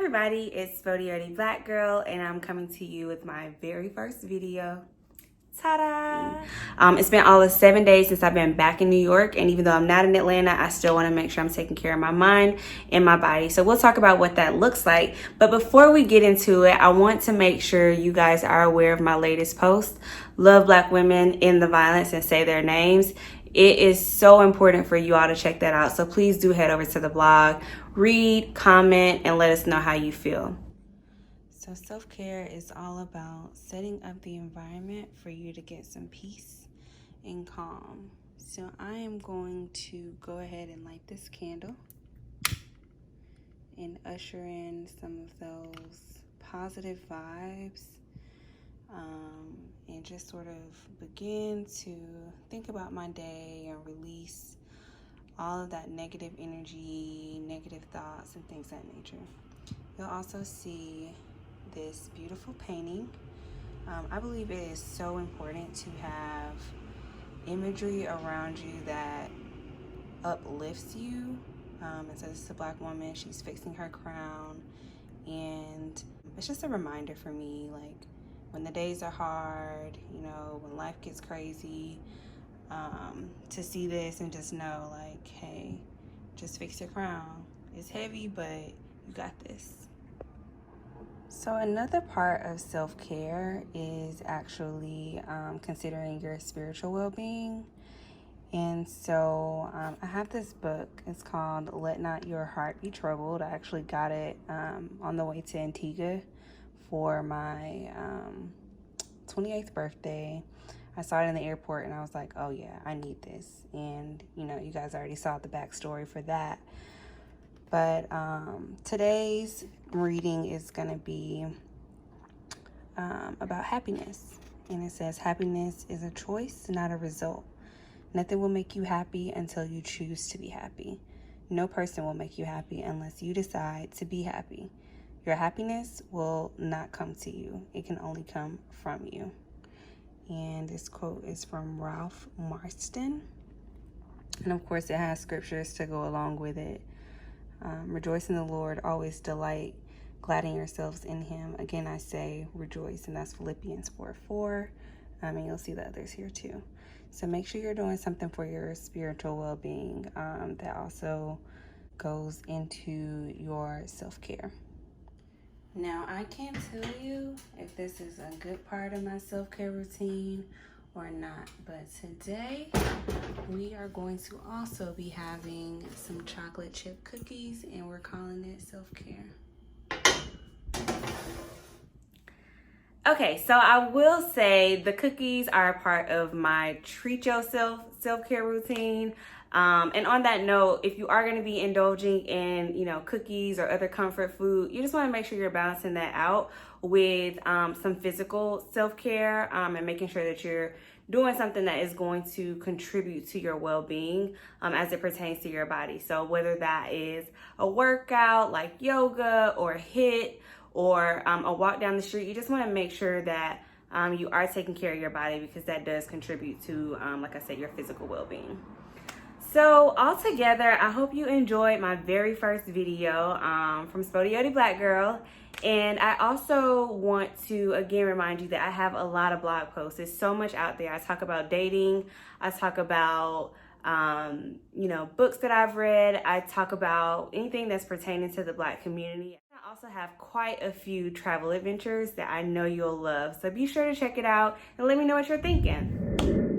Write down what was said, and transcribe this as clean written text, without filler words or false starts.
everybody, it's Spodiarty Black Girl, and I'm coming to you with my very first video. Ta-da! It's been all of 7 days since I've been back in New York, and even though I'm not in Atlanta, I still want to make sure I'm taking care of my mind and my body. So we'll talk about what that looks like. But before we get into it, I want to make sure you guys are aware of my latest post, Love Black Women, End the Violence, and Say Their Names. It is so important for you all to check that out. So please do head over to the blog, read, comment, and let us know how you feel. So self-care is all about setting up the environment for you to get some peace and calm. So I am going to go ahead and light this candle and usher in some of those positive vibes. And just sort of begin to think about my day and release all of that negative energy, negative thoughts, and things of that nature. You'll also see this beautiful painting. I believe it is so important to have imagery around you that uplifts you. It says it's a black woman, she's fixing her crown, and it's just a reminder for me, like, when the days are hard, you know, when life gets crazy, to see this and just know, like, hey, just fix your crown. It's heavy, but you got this. So another part of self-care is actually considering your spiritual well-being. And so I have this book. It's called Let Not Your Heart Be Troubled. I actually got it on the way to Antigua for my 28th birthday. I saw it in the airport and I was like, oh yeah, I need this. And you know, you guys already saw the backstory for that. But today's reading is going to be about happiness. And it says, happiness is a choice, not a result. Nothing will make you happy until you choose to be happy. No person will make you happy unless you decide to be happy. Your happiness will not come to you. It can only come from you. And this quote is from Ralph Marston. And of course, it has scriptures to go along with it. Rejoice in the Lord, always delight, gladden yourselves in him. Again, I say rejoice, and that's Philippians 4:4. And you'll see the others here too. So make sure you're doing something for your spiritual well-being that also goes into your self-care. Now, I can't tell you if this is a good part of my self-care routine or not, but today we are going to also be having some chocolate chip cookies, and we're calling it self-care. Okay, so I will say the cookies are a part of my treat yourself self-care routine. And on that note, if you are going to be indulging in, you know, cookies or other comfort food, you just want to make sure you're balancing that out with some physical self-care and making sure that you're doing something that is going to contribute to your well-being as it pertains to your body. So whether that is a workout like yoga or HIIT or a walk down the street, you just want to make sure that you are taking care of your body, because that does contribute to, like I said, your physical well-being. So altogether, I hope you enjoyed my very first video from Spodiarty Black Girl. And I also want to, again, remind you that I have a lot of blog posts. There's so much out there. I talk about dating. I talk about, you know, books that I've read. I talk about anything that's pertaining to the Black community. I also have quite a few travel adventures that I know you'll love. So be sure to check it out and let me know what you're thinking.